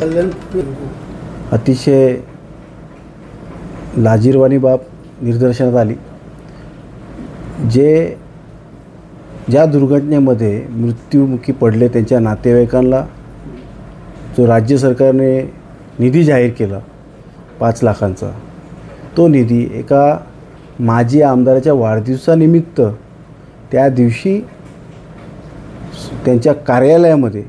कल्याण अतिशय लाजिरवाणी बाब निदर्शनास आली। ज्या दुर्घटनेमध्ये मृत्युमुखी पडले त्यांच्या नातेवाईकांना जो राज्य सरकारने निधी जाहीर केला 5 लाखांचा, तो निधी एका माजी आमदाराच्या वाढदिवसानिमित्त त्या दिवशी त्यांच्या कार्यालयामध्ये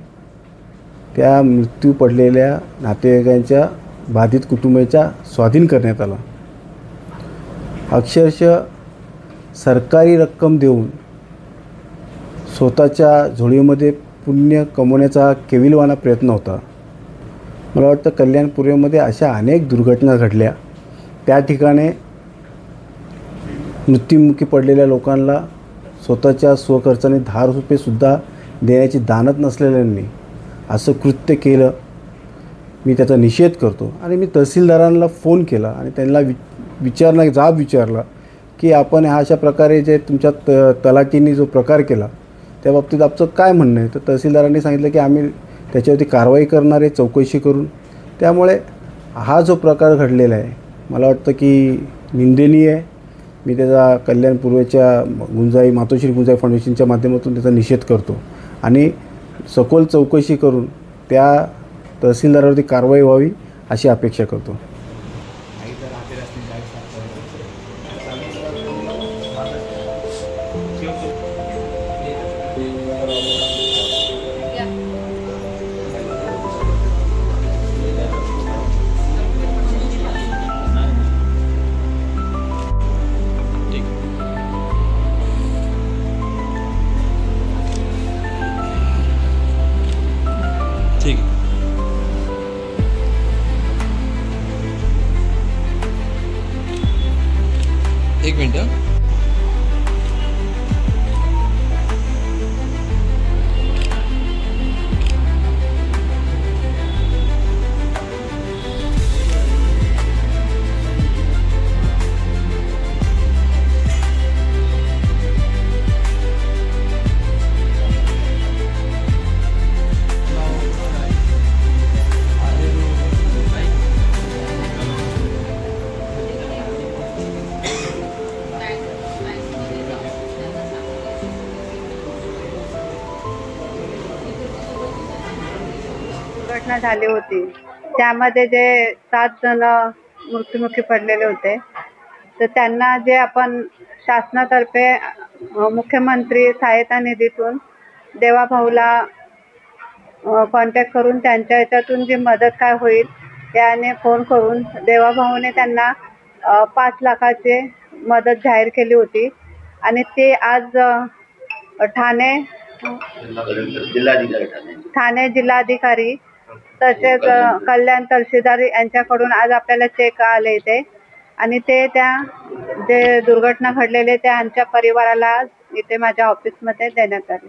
त्या मृत्यू पडलेल्या नातेवाईकांच्या बाधित कुटुंबाच्या स्वाधीन करण्यात आला। अक्षरशः सरकारी रक्कम देऊन स्वतःच्या झोळीमध्ये पुण्य कमवण्याचा हा केविलवाणा प्रयत्न होता। मला वाटतं कल्याण पूर्वेमध्ये अशा अनेक दुर्घटना घडल्या, त्या ठिकाणी मृत्युमुखी पडलेल्या लोकांना स्वतःच्या स्वखर्चाने 10 रुपयेसुद्धा देण्याची दानत नसलेल्यांनी असं कृत्य केलं। मी त्याचा निषेध करतो आणि मी तहसीलदारांना फोन केला आणि त्यांना जाब विचारला की आपण अशा प्रकारे जे तुमच्या तलाठींनी जो प्रकार केला त्या बाबतीत आपलं काय म्हणणं आहे। तर तहसीलदारांनी सांगितलं की आम्ही त्याच्यावरती कारवाई करणार आहे चौकशी करून। त्यामुळे हा जो प्रकार घडलेला आहे मला वाटतं की निंदनीय आहे। मी त्याचा कल्याण पूर्वेच्या मातोश्री गुंजाई फाउंडेशनच्या माध्यमातून त्याचा निषेध करतो आणि सखोल चौकशी करून त्या तहसीलदारावरती कारवाई व्हावी अशी अपेक्षा करतो। ठीक है। एक मिनट। घटना झाली होती त्यामध्ये जे 7 जण मृत्युमुखी पडलेले होते, तर त्यांना जे आपण शासनातर्फे मुख्यमंत्री सहायता निधीतून देवाभाऊला कॉन्टॅक्ट करून त्यांच्या ह्याच्यातून जी मदत काय होईल त्याने फोन करून देवाभाऊने त्यांना 5 लाखाची मदत जाहीर केली होती आणि ते आज ठाणे जिल्हाधिकारी तसेच कल्याण तहसीलदार यांच्याकडून आज आपल्याला चेक आले इथे आणि ते त्या जे दुर्घटना घडलेले त्या आमच्या परिवाराला इथे माझ्या ऑफिसमध्ये देण्यात आले।